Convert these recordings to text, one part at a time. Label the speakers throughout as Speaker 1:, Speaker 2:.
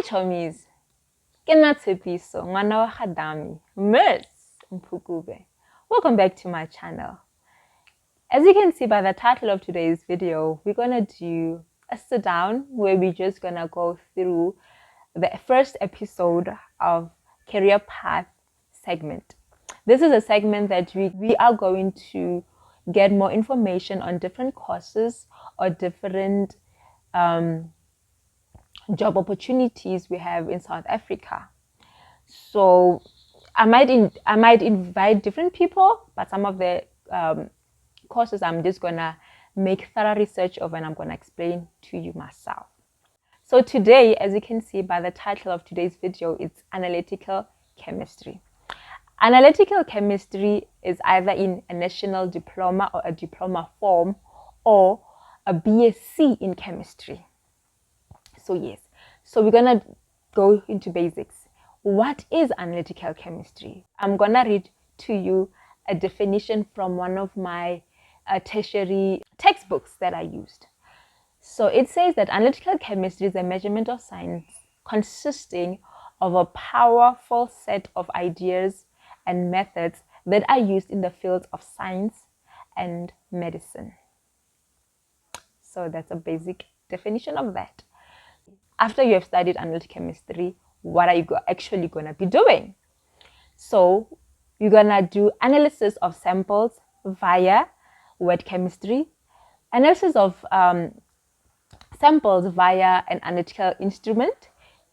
Speaker 1: Chomis, ke nna Tshepiso, ngwana wa Khadami, Miss Mpukube. Welcome back to my channel. As you can see by the title of today's video, we're gonna do a sit down where we're just gonna go through the first episode of Career Path segment. This is a segment that we are going to get more information on different courses or different job opportunities we have in South Africa. So I might invite different people, but some of the courses I'm just gonna make thorough research of and I'm gonna explain to you myself. So today, as you can see by the title of today's video, it's analytical chemistry. Analytical chemistry is either in a national diploma or a diploma form or a BSc in chemistry. So yes, so we're gonna go into basics. What is analytical chemistry? I'm gonna read to you a definition from one of my tertiary textbooks that I used. So it says that analytical chemistry is a measurement of science consisting of a powerful set of ideas and methods that are used in the fields of science and medicine. So that's a basic definition of that. After you have studied analytical chemistry, what are you actually going to be doing? So you're going to do analysis of samples via wet chemistry, analysis of samples via an analytical instrument,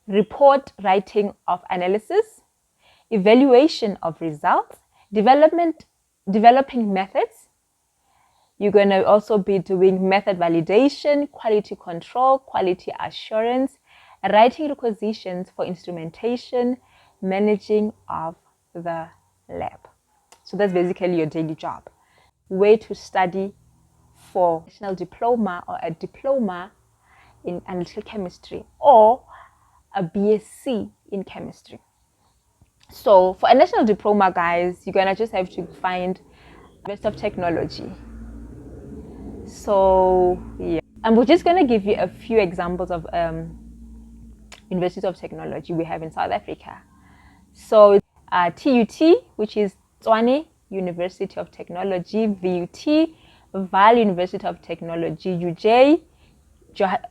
Speaker 1: report writing of analysis, evaluation of results, developing methods. You're going to also be doing method validation, quality control, quality assurance, writing requisitions for instrumentation, managing of the lab. So that's basically your daily job. Way to study for national diploma or a diploma in analytical chemistry or a BSc in chemistry. So for a national diploma, guys, you're going to just have to find University of Technology. So yeah, and we're just going to give you a few examples of universities of technology we have in South Africa. So TUT, which is Tshwane University of Technology, VUT, Vaal University of Technology, UJ,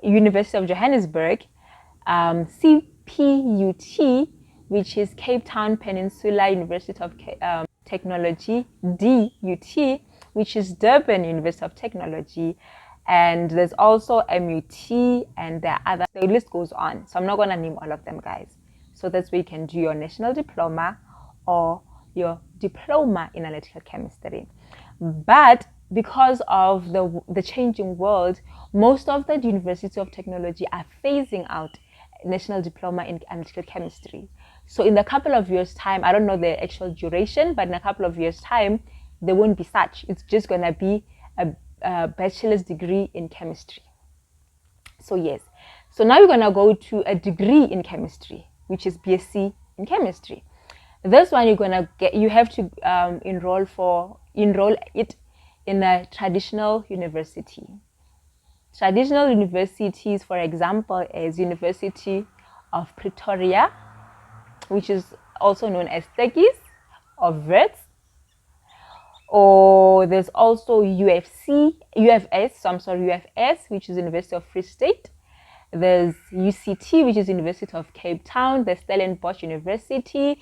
Speaker 1: University of Johannesburg, CPUT, which is Cape Town Peninsula University of Technology, DUT, which is Durban University of Technology, and there's also MUT, and there are other, the list goes on. So I'm not going to name all of them, guys. So that's where you can do your national diploma or your diploma in analytical chemistry. But because of the changing world, most of the universities of technology are phasing out national diploma in analytical chemistry. So in a couple of years' time, I don't know the actual duration, but in a couple of years' time, there won't be such. It's just going to be a bachelor's degree in chemistry. So yes, so now we're going to go to a degree in chemistry, which is BSc in chemistry. This one you have to enroll it in a traditional university. Traditional universities, for example, is University of Pretoria, which is also known as Tekkies or Wits. Or there's also UFS, which is University of Free State. There's UCT, which is University of Cape Town. There's Stellenbosch University,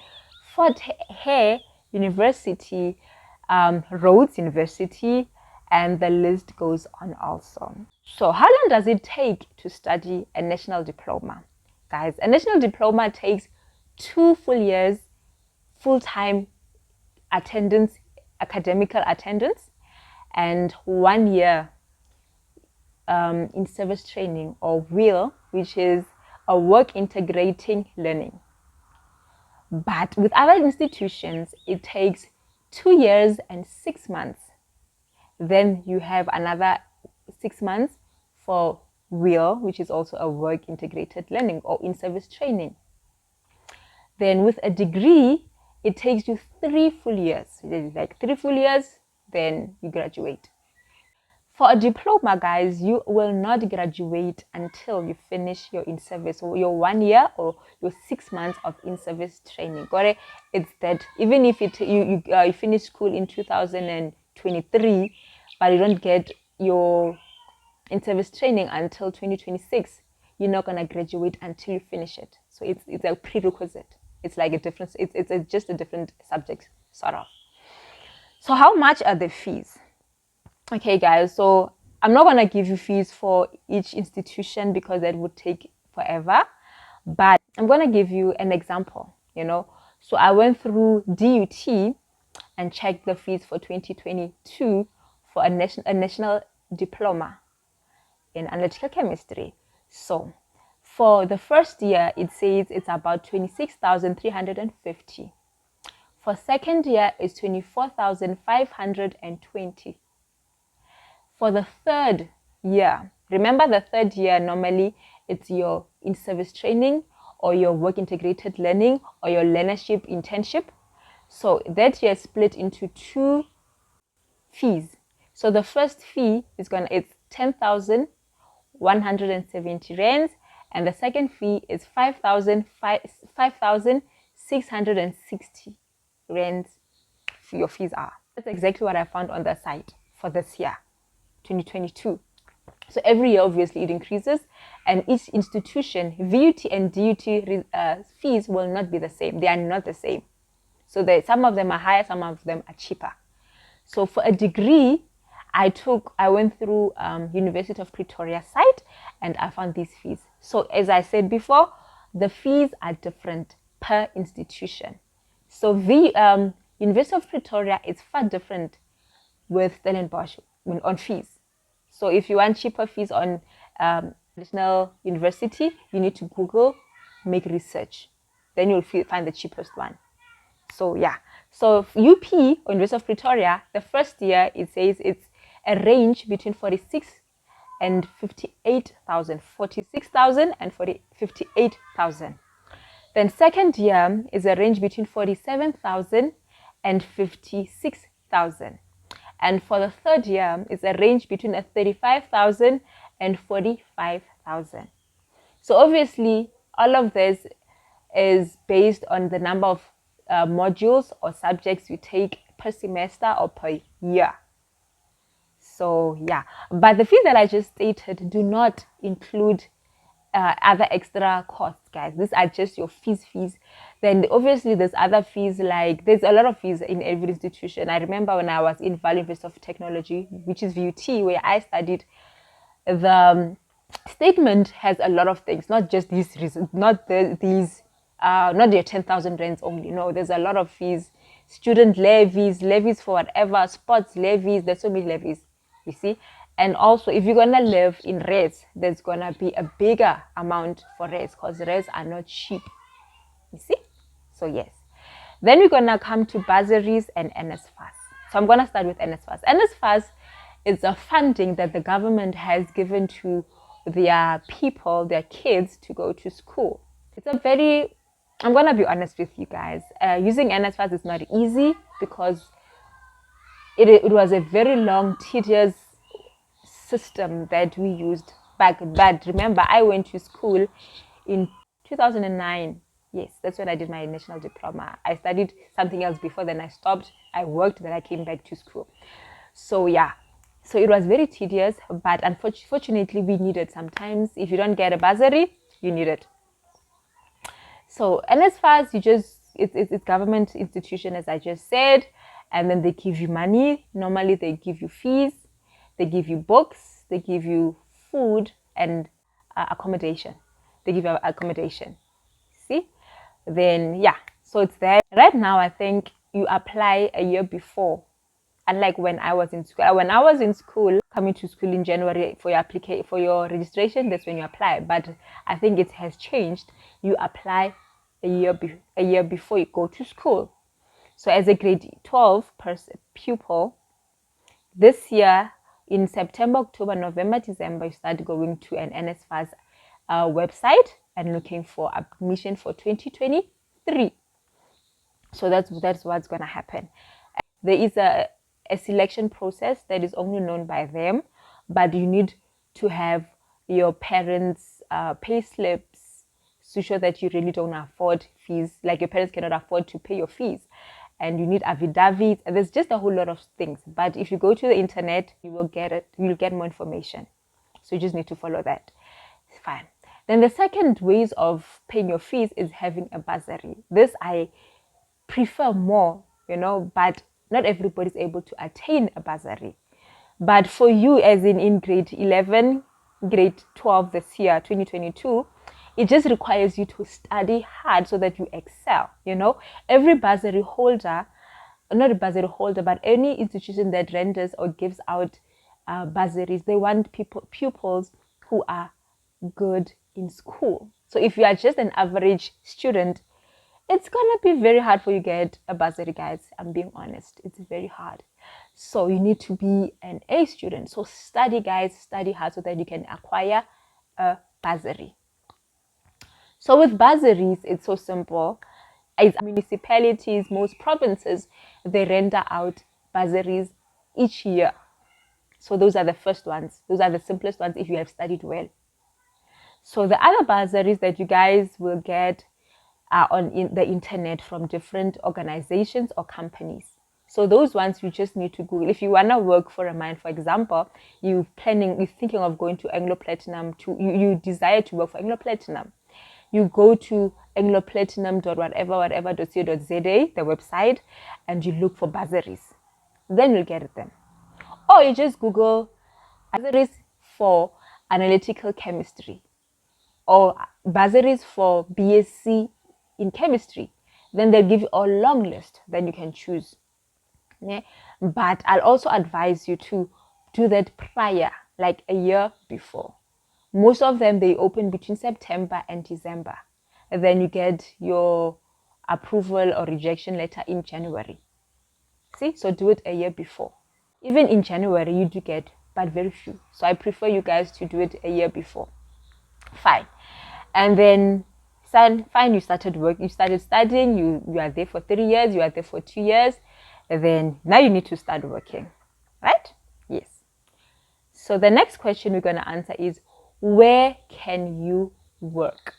Speaker 1: Fort Hare University, Rhodes University, and the list goes on also. So how long does it take to study a national diploma? Guys, a national diploma takes 2 full years, full-time attendance, academical attendance, and 1 year in service training or WIL, which is a work integrating learning. But with other institutions, it takes 2 years and 6 months. Then you have another 6 months for WIL, which is also a work integrated learning or in service training. Then with a degree, it takes you 3 full years. Like 3 full years, then you graduate. For a diploma, guys, you will not graduate until you finish your in-service, or your 1 year or your 6 months of in-service training. Got it? It's that even if you finish school in 2023, but you don't get your in-service training until 2026, you're not gonna graduate until you finish it. So it's a prerequisite. It's like a different. It's just a different subject, sort of. So how much are the fees? Okay, guys, so I'm not going to give you fees for each institution because that would take forever, but I'm going to give you an example, So I went through DUT and checked the fees for 2022 for a national diploma in analytical chemistry. So for the first year, it says it's about 26,350. For second year, it's 24,520. For the third year, remember the third year, normally it's your in-service training or your work integrated learning or your learnership internship. So that year is split into 2 fees. So the first fee is it's 10,170 rands, and the second fee is 5,660 rands. Your fees are. That's exactly what I found on the site for this year. 2022. So every year, obviously, it increases, and each institution, VUT and DUT fees will not be the same. They are not the same. So some of them are higher, some of them are cheaper. So for a degree, I went through University of Pretoria site, and I found these fees. So as I said before, the fees are different per institution. So University of Pretoria is far different with Stellenbosch on fees. So if you want cheaper fees on National University, you need to Google, make research. Then you'll find the cheapest one. So yeah. So UP, or University of Pretoria, the first year, it says it's a range between 46 and 58,000. 46,000 and 58,000. Then second year is a range between 47,000 and 56,000. And for the third year, it's a range between 35,000 and 45,000. So obviously, all of this is based on the number of modules or subjects you take per semester or per year. So yeah, but the fees that I just stated do not include other extra costs, guys. These are just your fees. Then obviously there's other fees, like there's a lot of fees in every institution. I remember when I was in Valley University of Technology, which is VUT, where I studied, the statement has a lot of things, not just these reasons, not your 10,000 rands only. No, there's a lot of fees, student levies for whatever, sports levies. There's so many levies, you see. And also, if you're gonna live in rates, there's gonna be a bigger amount for rates, because rates are not cheap, you see. So yes, then we're gonna come to bursaries and NSFAs. So I'm gonna start with NSFAs. NSFAs is a funding that the government has given to their people, their kids, to go to school. It's a very, I'm gonna be honest with you guys, using NSFAs is not easy, because it was a very long, tedious system that we used back. But remember, I went to school in 2009. Yes, that's when I did my national diploma. I studied something else before, then I stopped. I worked, then I came back to school. So yeah, so it was very tedious, but unfortunately we need it sometimes. If you don't get a bursary, you need it. So NSFAs, it's government institution, as I just said, and then they give you money. Normally they give you fees, they give you books, they give you food and accommodation. They give you accommodation. See? Then yeah, so it's there. Right now, I think you apply a year before. Unlike when I was in school. When I was in school, coming to school in January for your registration, that's when you apply. But I think it has changed. You apply a year before you go to school. So as a grade 12 pupil, this year in September, October, November, December, you start going to an NSFAS website and looking for admission for 2023. So that's what's going to happen. There is a selection process that is only known by them. but you need to have your parents' pay slips to show that you really don't afford fees, like your parents cannot afford to pay your fees. And you need affidavits, and there's just a whole lot of things. But if you go to the internet, you will get it, you'll get more information. So you just need to follow that. It's fine. Then the second ways of paying your fees is having a bursary. This I prefer more, but not everybody's able to attain a bursary. But for you, as in grade 11, grade 12 this year, 2022, it just requires you to study hard so that you excel. Every bursary holder, not a bursary holder, but any institution that renders or gives out bursaries, they want pupils who are good in school. So if you are just an average student, it's gonna be very hard for you to get a bursary, guys. I'm being honest, it's very hard. So you need to be an A student. So study, guys, study hard so that you can acquire a bursary. So with bursaries, it's so simple. As municipalities, most provinces, they render out bursaries each year. So those are the first ones. Those are the simplest ones if you have studied well. So the other bursaries that you guys will get are on the internet from different organizations or companies. So those ones you just need to Google. If you want to work for a mine, for example, you're thinking of going to Anglo Platinum, you desire to work for Anglo Platinum. You go to angloplatinum.whatever.co.za, the website, and you look for bursaries. Then you'll get them. Or you just Google bursaries for analytical chemistry or bursaries for BSc in chemistry. Then they'll give you a long list. Then you can choose. Yeah? But I'll also advise you to do that prior, like a year before. Most of them, they open between September and December. And then you get your approval or rejection letter in January. See, so do it a year before. Even in January, you do get, but very few. So I prefer you guys to do it a year before. Fine. And then, fine, you started work, you started studying, you are there for 3 years, you are there for 2 years. And then now you need to start working, right? Yes. So the next question we're going to answer is, where can you work?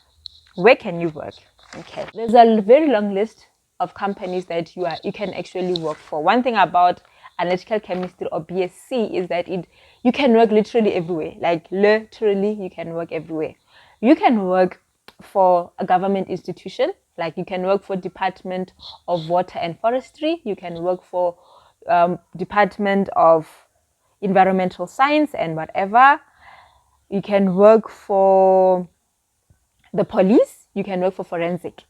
Speaker 1: Where can you work? Okay, there's a very long list of companies that you can actually work for. One thing about analytical chemistry or BSc is that you can work literally everywhere. Like literally, you can work everywhere. You can work for a government institution, like you can work for Department of Water and Forestry. You can work for Department of Environmental Science and whatever. You can work for the police. You can work for forensic,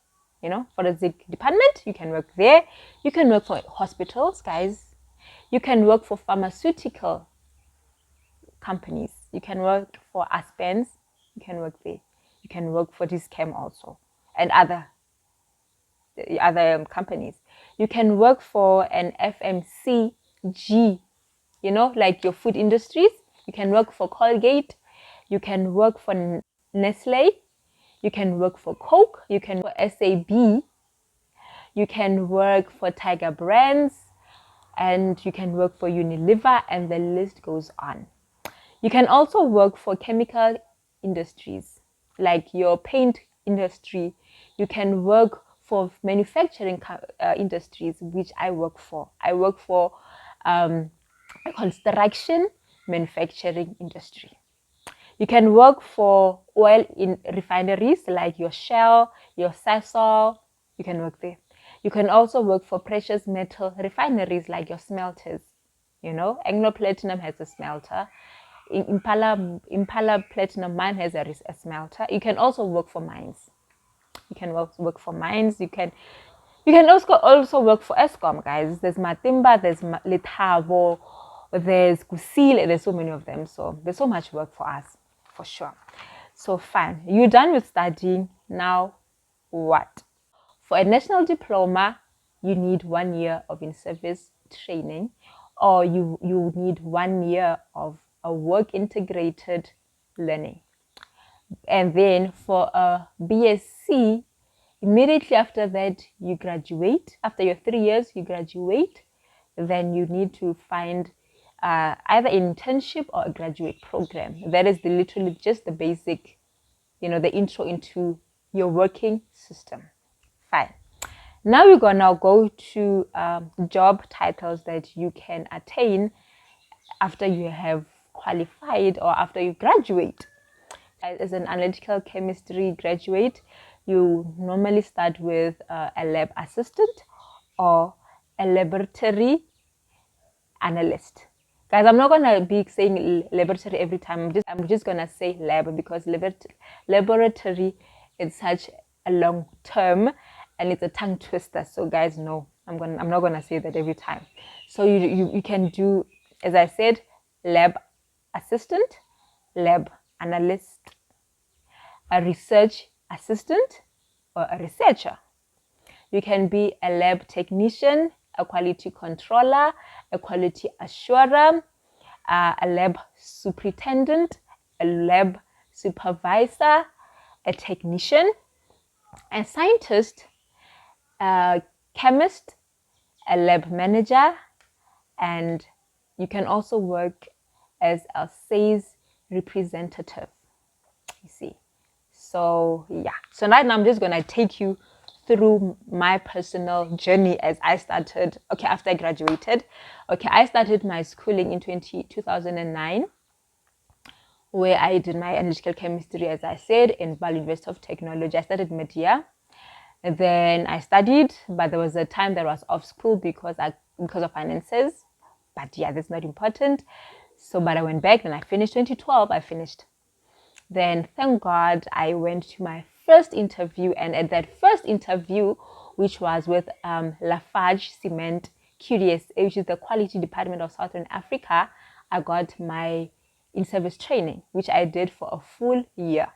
Speaker 1: forensic department. You can work there. You can work for hospitals, guys. You can work for pharmaceutical companies. You can work for Aspens. You can work there. You can work for this chem also and other companies. You can work for an FMCG, like your food industries. You can work for Colgate. You can work for Nestle. You can work for Coke. You can work for SAB. You can work for Tiger Brands. And you can work for Unilever, and the list goes on. You can also work for chemical industries, like your paint industry. You can work for manufacturing industries, which I work for. I work for construction manufacturing industry. You can work for oil in refineries like your Shell, your Sasol. You can work there. You can also work for precious metal refineries like your smelters. Anglo Platinum has a smelter. Impala Platinum Mine has a smelter. You can also work for mines. You can work for mines. You can also work for Eskom, guys. There's Matimba, there's Lerato, there's Kusile, there's so many of them. So there's so much work for us, for sure. So fine, you're done with studying. Now what? For a national diploma, you need 1 year of in-service training, or you need 1 year of a work integrated learning. And then for a BSc, immediately after that, you graduate. After your 3 years, you graduate. Then you need to find either internship or a graduate program. That is literally just the basic, the intro into your working system. Fine. Now we're gonna go to job titles that you can attain after you have qualified or after you graduate. As an analytical chemistry graduate, you normally start with a lab assistant or a laboratory analyst. Guys, I'm not gonna be saying laboratory every time. I'm just gonna say lab, because laboratory is such a long term and it's a tongue twister. So guys, no, I'm not gonna say that every time. So you can do, as I said, lab assistant, lab analyst, a research assistant, or a researcher. You can be a lab technician, a quality controller, a quality assurer, a lab superintendent, a lab supervisor, a technician, a scientist, a chemist, a lab manager, and you can also work as a sales representative. You see. So yeah, so right now I'm just gonna take you through my personal journey as I started. Okay, after I graduated, I started my schooling in 2009, where I did my analytical chemistry, as I said, in Val University of Technology. I started mid-year. And then I studied, but there was a time that I was off school because of finances. But yeah, that's not important. So, but I went back, then I finished 2012. I finished. Then, thank God, I went to my first interview, and at that first interview, which was with Lafarge Cement QDSA, which is the Quality Department of Southern Africa, I got my in-service training, which I did for a full year.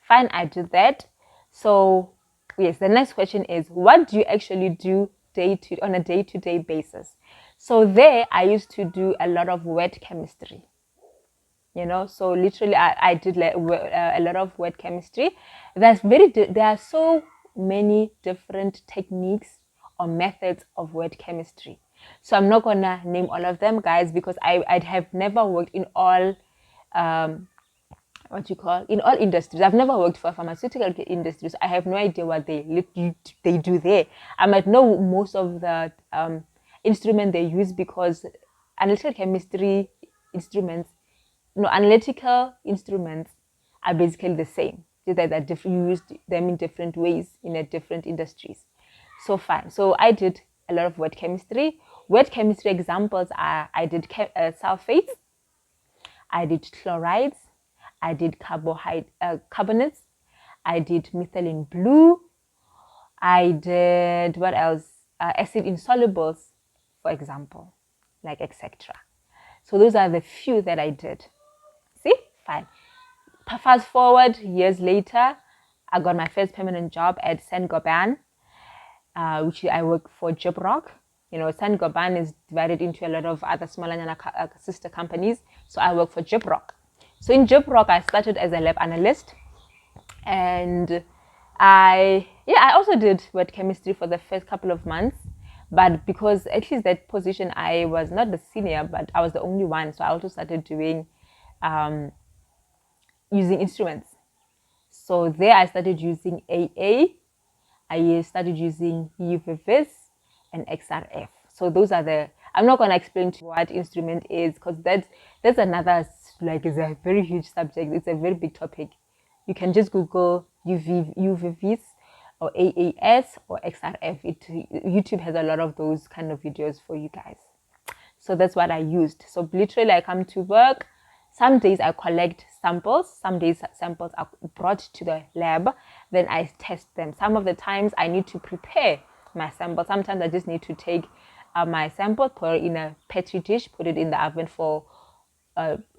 Speaker 1: Fine, I did that. So, yes, the next question is, what do you actually do on a day-to-day basis? So there, I used to do a lot of wet chemistry. So literally I did a lot of wet chemistry. There are so many different techniques or methods of wet chemistry. So I'm not gonna name all of them, guys, because I'd have never worked in all in all industries. I've never worked for pharmaceutical industries. I have no idea what they do there. I might know most of the instruments they use, because analytical chemistry instruments, analytical instruments are basically the same. Just that you use them in different ways in different industries. So fine. So I did a lot of wet chemistry. Wet chemistry examples are, I did sulfates, I did chlorides, I did carbonates, I did methylene blue, I did, what else? Acid insolubles, for example, like etc. So those are the few that I did. See? Fine. Fast forward, years later, I got my first permanent job at Saint-Gobain, which I work for Gyproc. Saint-Gobain is divided into a lot of other smaller sister companies. So I work for Gyproc. So in Gyproc, I started as a lab analyst. And I also did wet chemistry for the first couple of months. But because at least that position, I was not the senior, but I was the only one. So I also started doing using instruments. So there I started using AA, I started using UVVIS and XRF. So those are I'm not going to explain to you what instrument is, because that's another, it's a very huge subject. It's a very big topic. You can just Google UVVIS or AAS or XRF. YouTube has a lot of those kind of videos for you guys. So that's what I used. So literally I come to work. Some days I collect samples. Some days samples are brought to the lab. Then I test them. Some of the times I need to prepare my sample. Sometimes I just need to take my sample, put it in a petri dish, put it in the oven for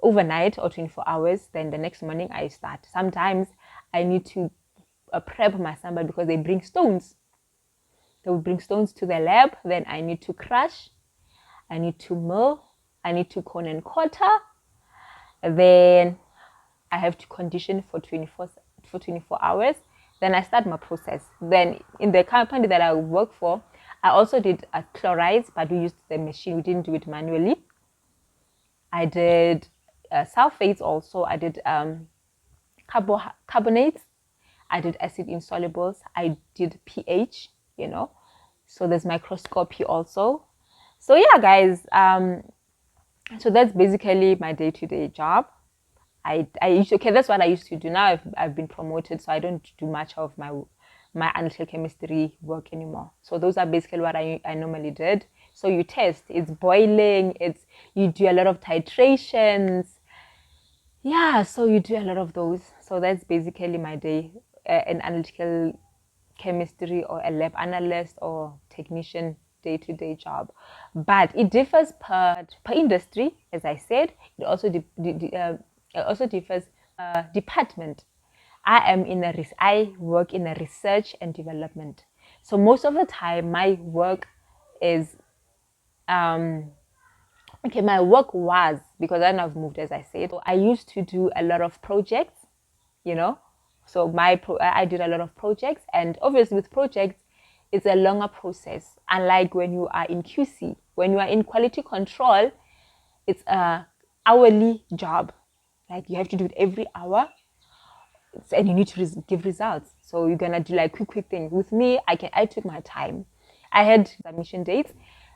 Speaker 1: overnight or 24 hours. Then the next morning I start. Sometimes I need to prep my sample because they bring stones. They will bring stones to the lab. Then I need to crush. I need to mill. I need to cone and quarter. Then I have to condition for 24 hours. Then I start my process. Then in the company that I work for, I also did chlorides, but we used the machine. We didn't do it manually. I did sulfates also. I did carbonates. I did acid insolubles. I did pH, you know. So there's microscopy also. So yeah, guys, so that's basically my day-to-day job. Okay, that's what I used to do. Now I've been promoted, so I don't do much of my analytical chemistry work anymore. So those are basically what I normally did. So you test, it's boiling, you do a lot of titrations. Yeah, so you do a lot of those. So that's basically my day, an analytical chemistry or a lab analyst or technician day-to-day job. But it differs per industry, as I said. It also differs department. I work in a research and development. So most of the time my work is okay, my work was, because then I've moved, as I said. So I used to do a lot of projects, you know. So I did a lot of projects, and obviously with projects, it's a longer process. Unlike when you are in QC, when you are in quality control, it's a hourly job. Like you have to do it every hour, and you need to give results. So you're gonna do like quick things. With me, I took my time. I had submission dates,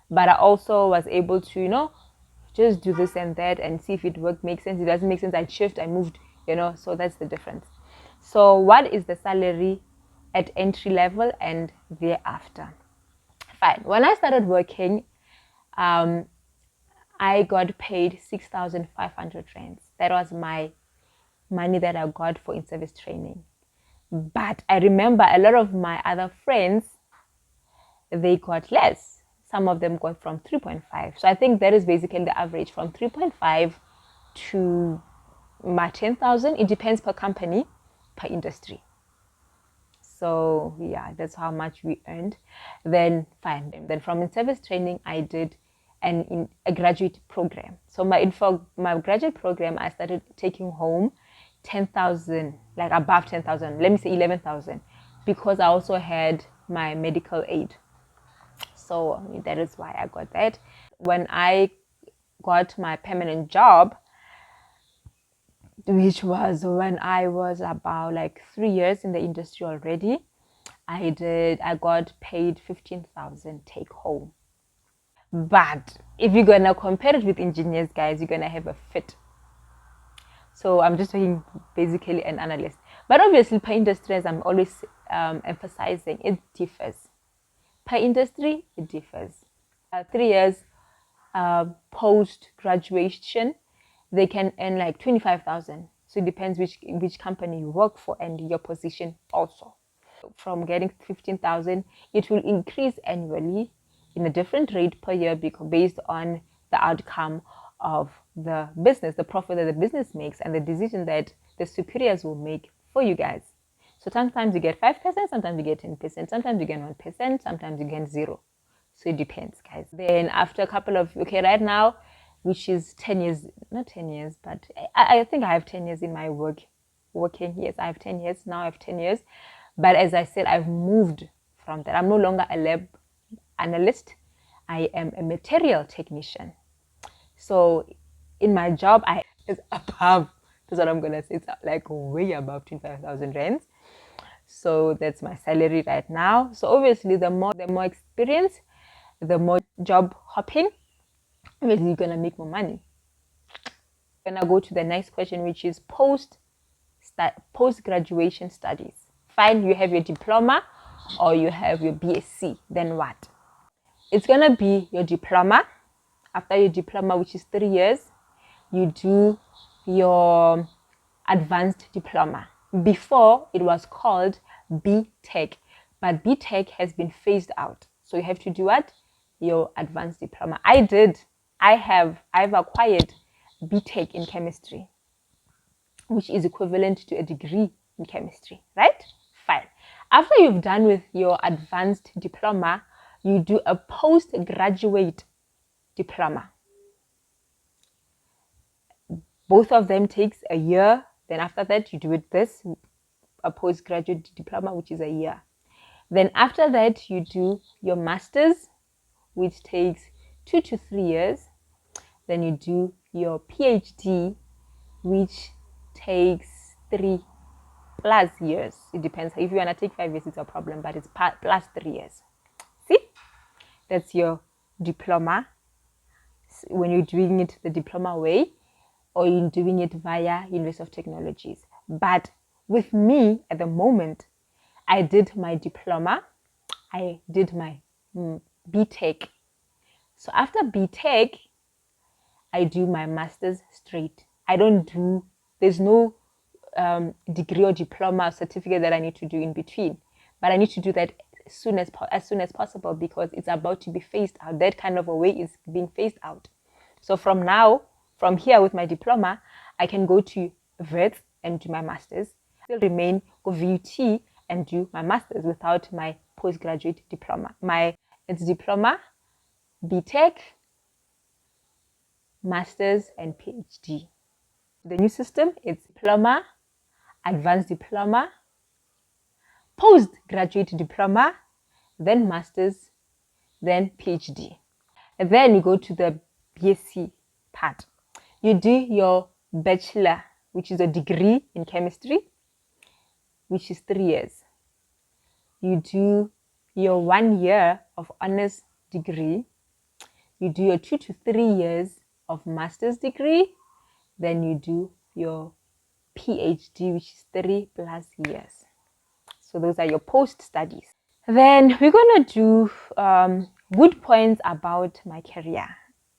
Speaker 1: but I also was able to, you know, just do this and that and see if it makes sense. It doesn't make sense, I'd shift, I moved, you know. So that's the difference. So what is the salary at entry level and thereafter? Fine. When I started working, I got paid 6,500 rands. That was my money that I got for in-service training. But I remember a lot of my other friends, they got less. Some of them got from 3.5. So I think that is basically the average, from 3.5 to my 10,000. It depends per company, per industry. So yeah, that's how much we earned. Then fine. Then from in-service training, I did a graduate program. So my graduate program, I started taking home 10,000, like above 10,000. Let me say 11,000, because I also had my medical aid. So that is why I got that. When I got my permanent job, which was when I was about like 3 years in the industry already, I got paid 15,000 take home. But if you're gonna compare it with engineers, guys, you're gonna have a fit. So I'm just talking basically an analyst. But obviously per industry, as I'm always emphasizing, it differs. Per industry, it differs. 3 years post graduation, they can earn like 25,000. So it depends which company you work for and your position also. From getting 15,000, it will increase annually in a different rate per year, because based on the outcome of the business, the profit that the business makes, and the decision that the superiors will make for you guys. So sometimes you get 5%, sometimes you get 10%, sometimes you get 1%, sometimes you get 0. So it depends, guys. Then after a couple of, okay, right now, which is 10 years, not 10 years, but I think I have 10 years in my working. Yes, I have 10 years. Now I have 10 years. But as I said, I've moved from that. I'm no longer a lab analyst. I am a material technician. So in my job, it's above, that's what I'm going to say, it's like way above 25,000 rands. So that's my salary right now. So obviously, the more experience, the more job hopping, obviously you're going to make more money. I'm going to go to the next question, which is post-graduation studies. Fine, you have your diploma or you have your BSc, then what? It's going to be your diploma. After your diploma, which is 3 years, you do your advanced diploma. Before, it was called B.Tech, but B.Tech has been phased out. So you have to do what? Your advanced diploma. I've acquired B.Tech in chemistry, which is equivalent to a degree in chemistry, right? Fine. After you've done with your advanced diploma, you do a postgraduate diploma. Both of them takes a year. Then after that, you do a postgraduate diploma, which is a year. Then after that, you do your master's, which takes 2 to 3 years. Then you do your PhD, which takes 3+ years. It depends. If you want to take 5 years, it's a problem, but it's plus 3 years. See, that's your diploma when you're doing it the diploma way, or you're doing it via University of Technologies. But with me at the moment, I did my diploma, I did my BTech. So after BTech, I do my master's straight. I don't do, there's no degree or diploma or certificate that I need to do in between. But I need to do that as soon as possible, because it's about to be phased out. That kind of a way is being phased out. So from here with my diploma, I can go to VET and do my master's, still remain go VUT and do my master's without my postgraduate diploma. It's diploma, BTech, master's, and PhD. The new system, it's diploma, advanced diploma, postgraduate diploma, then master's, then PhD. And then you go to the BSc part. You do your bachelor, which is a degree in chemistry, which is 3 years. You do your 1 year of honors degree. You do your 2 to 3 years of master's degree. Then you do your PhD, which is 3+ years. So those are your post studies. Then we're gonna do good points about my career.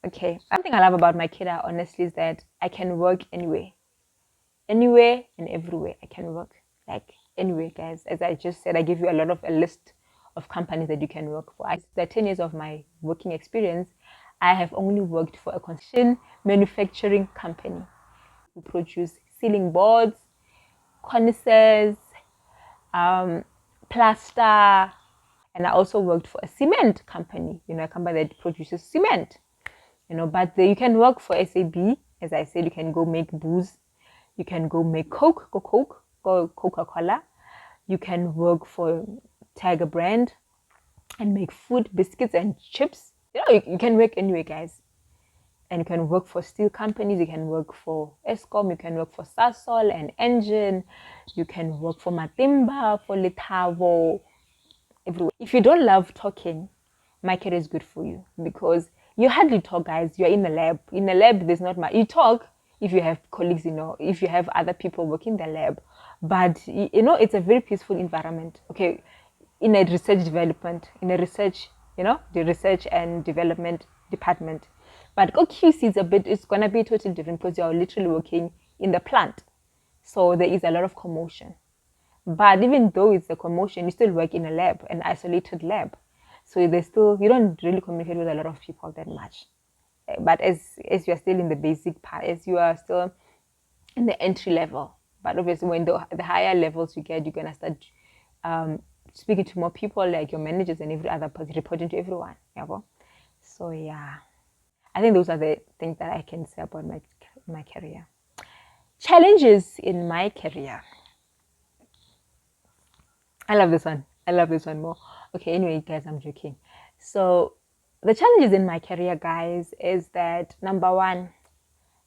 Speaker 1: Okay, something I love about my career, honestly, is that I can work anywhere and everywhere. I can work like anywhere, guys. As I just said, I give you a list of companies that you can work for. The 10 years of my working experience, I have only worked for a construction manufacturing company who produce ceiling boards, cornices, plaster, and I also worked for a cement company, a company that produces cement, but you can work for SAB. As I said, you can go make booze, you can go make Coca-Cola, you can work for Tiger brand and make food, biscuits and chips. You can work anywhere, guys. And you can work for steel companies, you can work for Eskom, you can work for Sasol and Engine, you can work for Matimba, for Letavo, everywhere. If you don't love talking, my career is good for you, because you hardly talk, guys. You're in the lab. In the lab, there's not much. You talk if you have colleagues, if you have other people working in the lab. But, it's a very peaceful environment. Okay, in a research development, the research and development department. But QC it's going to be totally different, because you're literally working in the plant. So there is a lot of commotion. But even though it's a commotion, you still work in a lab, an isolated lab. So you don't really communicate with a lot of people that much. But as you are still in the basic part, as you are still in the entry level. But obviously when the higher levels you get, you're going to start speaking to more people, like your managers and every other person, reporting to everyone. So yeah, I think those are the things that I can say about my career. Challenges in my career. I love this one more. Okay, anyway, guys, I'm joking. So the challenges in my career, guys, is that number one,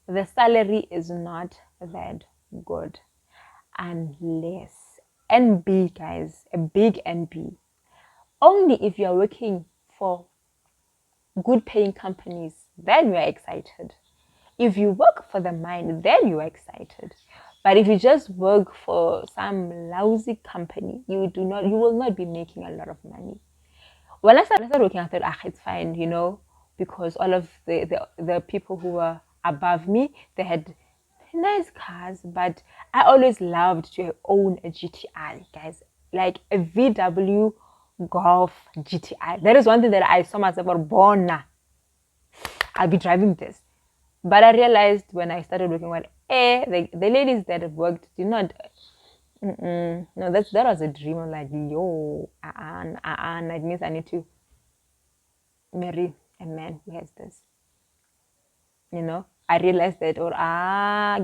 Speaker 1: the salary is not that good, unless NB, guys, a big NB. Only if you're working for good paying companies, then you are excited. If you work for the mine, then you are excited. But if you just work for some lousy company, you will not be making a lot of money. When I started working, I thought, it's fine, because all of the people who were above me, they had nice cars. But I always loved to own a GTI, guys, like a VW Golf GTI. That is one thing that I saw myself born. I'll be driving this. But I realized when I started working, the ladies that have worked did not. No, that was a dream. I'm like, that means I need to marry a man who has this. I realized that,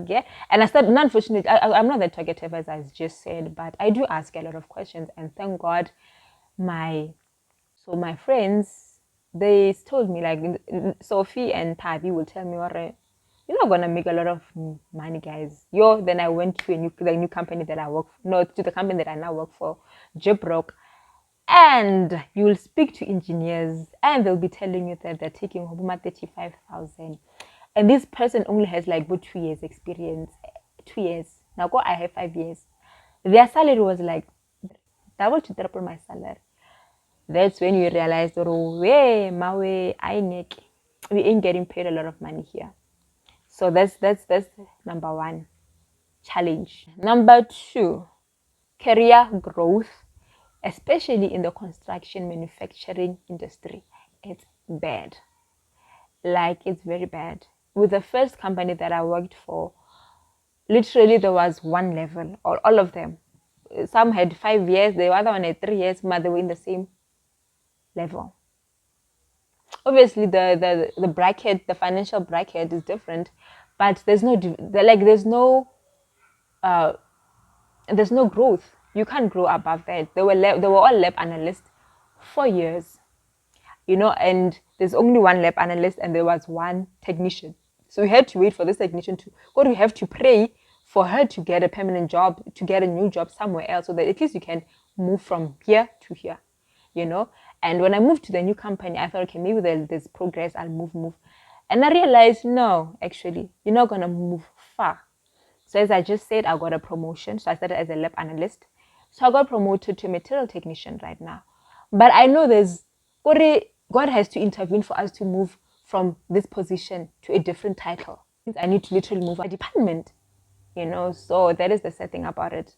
Speaker 1: yeah. And I started, unfortunately, I'm not that talkative, as I just said, but I do ask a lot of questions. And thank God, my friends, they told me, like Sophie and Tavi will tell me, you're not gonna make a lot of money, guys. Yo, then I went to the new company that I work for, no, to the company that I now work for, Jibrock, and you will speak to engineers, and they'll be telling you that they're taking home 35,000, and this person only has like about 2 years experience. 2 years now. I have 5 years. Their salary was like double to triple my salary. That's when you realize, oh, way, my way, we ain't getting paid a lot of money here. So that's number one challenge. Number two, career growth, especially in the construction manufacturing industry. It's bad. Like, it's very bad. With the first company that I worked for, literally there was one level, all of them. Some had 5 years, the other one had 3 years, but they were in the same level. Obviously, the bracket, the financial bracket is different, but there's no there's no growth. You can't grow above that. They were all lab analysts, 4 years, and there's only one lab analyst and there was one technician. So we had to wait for this technician to, or we have to pray for her to get a permanent job, to get a new job somewhere else, so that at least you can move from here to here, And when I moved to the new company, I thought, okay, maybe there's progress, I'll move. And I realized, no, actually, you're not going to move far. So as I just said, I got a promotion. So I started as a lab analyst. So I got promoted to a material technician right now. But I know God has to intervene for us to move from this position to a different title. I need to literally move a department, So that is the sad thing about it.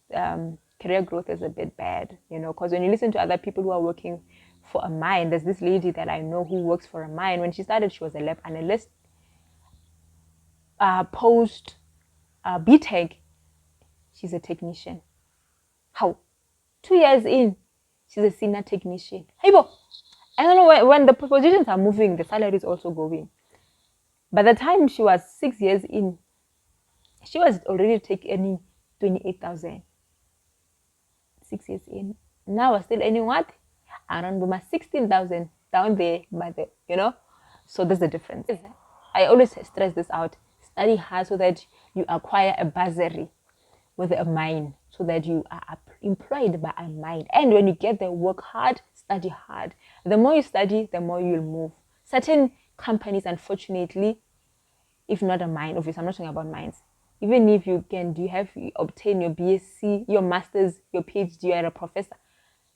Speaker 1: Career growth is a bit bad, because when you listen to other people who are working for a mine, there's this lady that I know who works for a mine. When she started, she was a lab analyst. Post BTech, she's a technician. How? 2 years in, she's a senior technician. Hey, bo. I don't know, when the positions are moving, the salary is also going. By the time she was 6 years in, she was already taking 28,000. 6 years in. Now we're still earning what? Around my 16,000 down there by the, So there's a difference. I always stress this out. Study hard so that you acquire a bursary with a mine, so that you are employed by a mine. And when you get there, work hard, study hard. The more you study, the more you'll move. Certain companies, unfortunately, if not a mine, obviously I'm not talking about mines, even if you obtain your BSc, your master's, your PhD, you are a professor,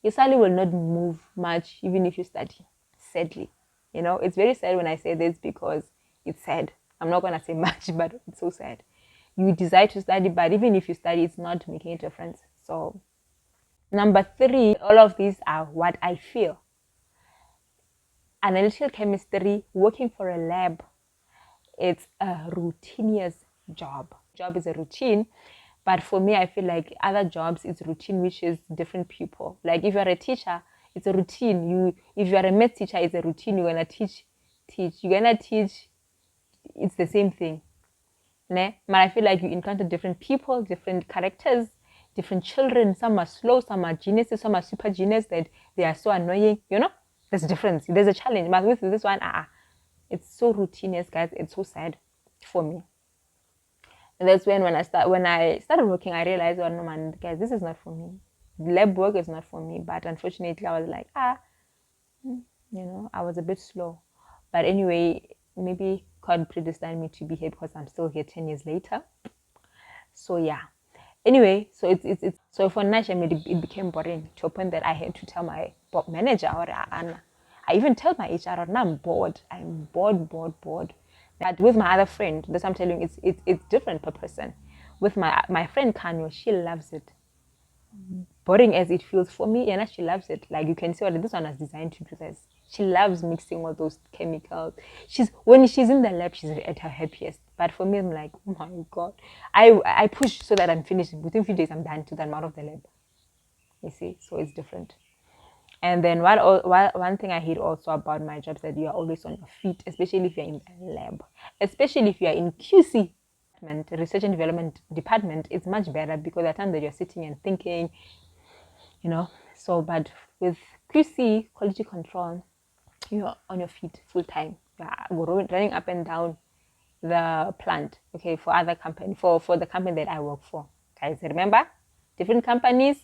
Speaker 1: your salary will not move much even if you study, sadly. It's very sad when I say this, because it's sad. I'm not going to say much, but it's so sad. You decide to study, but even if you study, it's not making a difference. So, number three, all of these are what I feel. Analytical chemistry, working for a lab, it's a routinious job. Job is a routine, but for me, I feel like other jobs, it's routine, which is different people. Like if you're a teacher, it's a routine. If you're a math teacher, it's a routine. You're gonna teach. You're gonna teach. It's the same thing. But I feel like you encounter different people, different characters, different children. Some are slow, some are geniuses, some are super genius that they are so annoying. There's a difference. There's a challenge. But with this one, it's so routinious, guys. It's so sad for me. And that's when I started working, I realized, oh no, man, guys, this is not for me. Lab work is not for me. But unfortunately, I was like, I was a bit slow. But anyway, maybe God predestined me to be here because I'm still here 10 years later. So yeah. Anyway, so it's so for Nashem, it became boring to a point that I had to tell my manager, or Anna. I even tell my HR, I'm bored. I'm bored. But with my other friend, that's what I'm telling you, it's different per person. With my friend Kanyo, she loves it. Boring as it feels for me, and she loves it. Like you can see what this one is designed to do this. She loves mixing all those chemicals. When she's in the lab, she's at her happiest. But for me, I'm like, oh my God. I push so that I'm finished. Within a few days, I'm done, so that I'm out of the lab. You see, so it's different. And then one thing I hate also about my job is that you are always on your feet, especially if you're in the lab. Especially if you're in QC, research and development department, it's much better because at the time that you're sitting and thinking, So, but with QC, quality control, you're on your feet full time. You're running up and down, the plant, okay, for other company, for the company that I work for. Guys, remember, different companies,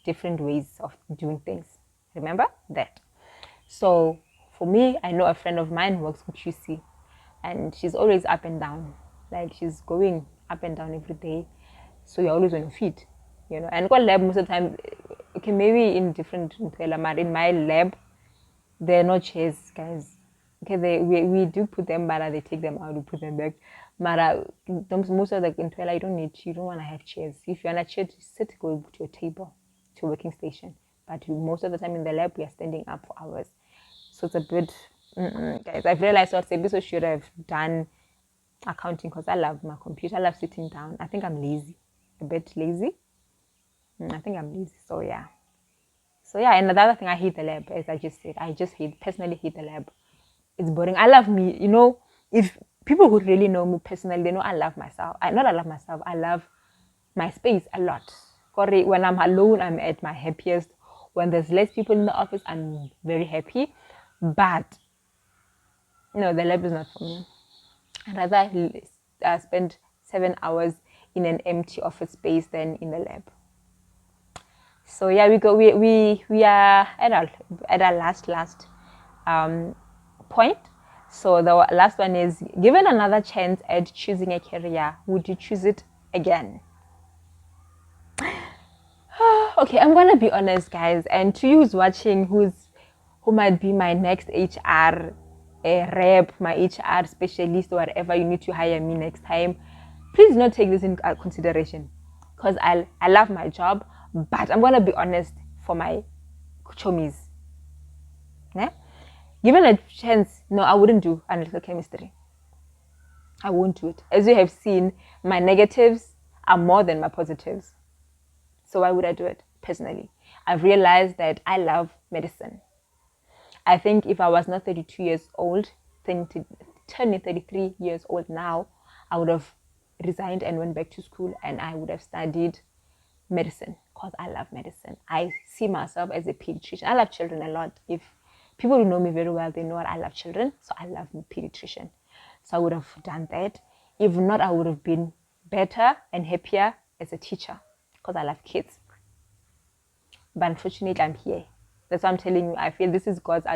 Speaker 1: different ways of doing things. Remember that. So for me, I know a friend of mine works with QC, and she's always up and down. Like she's going up and down every day. So you're always on your feet, you know. And what lab most of the time, okay, maybe in different, in my lab, there are no chairs, guys. Okay, we do put them, but they take them out, we put them back. Mara, most of the Intwela, you don't want to have chairs. If you want a chair to sit, go to your table, to your working station. But most of the time in the lab, we are standing up for hours. So it's a bit, guys. I've realized what I should have done accounting because I love my computer. I love sitting down. I think I'm lazy, a bit lazy. I think I'm lazy. So yeah. And another thing, I hate the lab, as I just said. I just personally hate the lab. It's boring. I love me, you know. If people who really know me personally, they know I love myself. I love my space a lot. When I'm alone, I'm at my happiest. When there's less people in the office, I'm very happy. But no, the lab is not for me. I'd rather spend 7 hours in an empty office space than in the lab. So yeah, we are at our last point. So the last one is, given another chance at choosing a career, would you choose it again? Okay, I'm gonna be honest, guys, and to you who's watching, who might be my next HR rep, my HR specialist, or whatever you need to hire me next time, please do not take this into consideration, because I love my job, but I'm gonna be honest for my chomis. Yeah? Given a chance, no, I wouldn't do analytical chemistry. I won't do it. As you have seen, my negatives are more than my positives. So why would I do it personally? I've realized that I love medicine. I think if I was not 32 years old, turning 33 years old now, I would have resigned and went back to school, and I would have studied medicine because I love medicine. I see myself as a pediatrician. I love children a lot. If people who know me very well, they know that I love children, so I love pediatrician. So I would have done that. If not, I would have been better and happier as a teacher because I love kids. But unfortunately, I'm here. That's why I'm telling you, I feel this is God's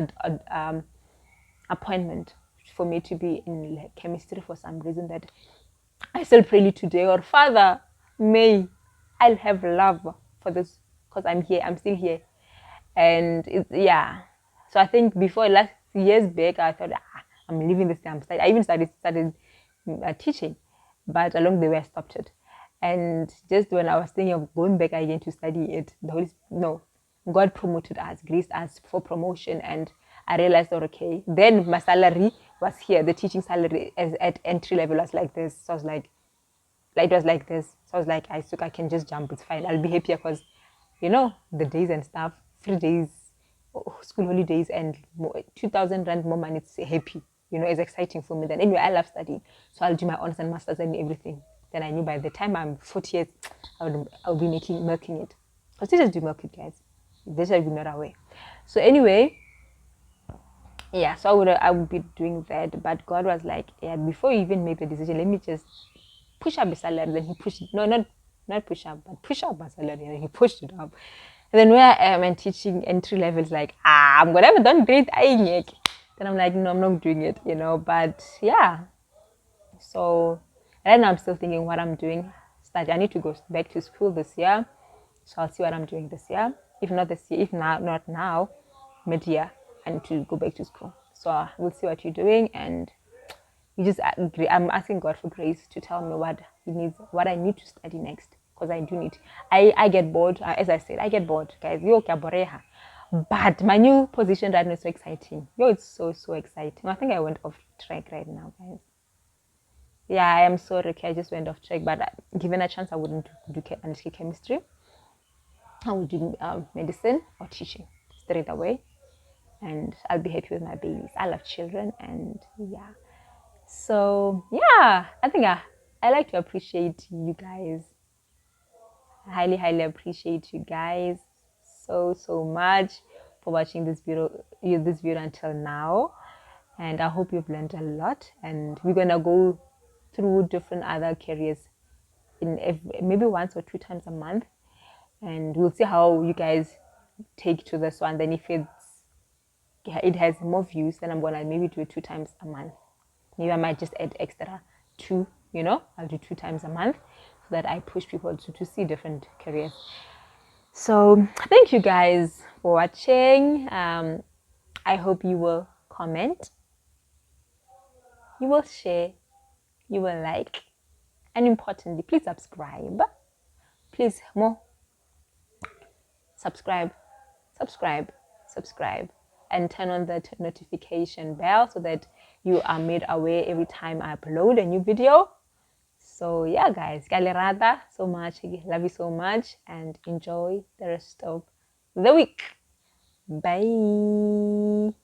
Speaker 1: appointment for me to be in chemistry for some reason, that I still pray today, or Father, may I'll have love for this because I'm here. I'm still here. And so I think before last years back, I thought, I'm leaving this time. I even started teaching, but along the way I stopped it. And just when I was thinking of going back again to study it, God promoted us, graced us for promotion, and I realized, okay, then my salary was here. The teaching salary at entry level was like this. So I was like, it was like this. So I was like, I can just jump. It's fine. I'll be happier because, the days and stuff, 3 days, school holidays, and 2,000 rand more money. It's happy. It's exciting for me. Then anyway, I love studying. So I'll do my honors and masters and everything. Then I knew by the time I'm 40 years, I'll be milking it. Because teachers do milk it, guys. This I be not aware. So anyway, so I would be doing that. But God was like, before you even make the decision, let me just push up the salary. Then he pushed it. No, not push up, but push up my salary. And he pushed it up. And then where I am and teaching entry levels, like, I'm gonna have done great. Then I'm like, no, I'm not doing it, But yeah. So right now I'm still thinking what I'm doing. I need to go back to school this year. So I'll see what I'm doing this year. If not this year, not now, mid-year, I need to go back to school. So we'll see what you're doing, and I'm asking God for grace to tell me what I need to study next, because I do need. I get bored, as I said, I get bored, guys. But my new position right now is so exciting. It's so exciting. I think I went off track right now, guys. Yeah, I am sorry. Okay, I just went off track. But given a chance, I wouldn't do analytical chemistry. I would do medicine or teaching straight away, and I'll be happy with my babies. I love children, and yeah. So yeah, I think I like to appreciate you guys. I highly appreciate you guys so much for watching this video until now, and I hope you've learned a lot. And we're gonna go through different other careers in maybe once or 2 times a month, and we'll see how you guys take to this one. Then if it has more views, then I'm gonna maybe do it 2 times a month. Maybe I might just add extra 2, I'll do 2 times a month so that I push people to see different careers. So thank you guys for watching. I hope you will comment, you will share, you will like, and importantly, please subscribe. Please more subscribe, and turn on that notification bell so that you are made aware every time I upload a new video. So yeah, guys, Lerato so much, love you so much, and enjoy the rest of the week. Bye.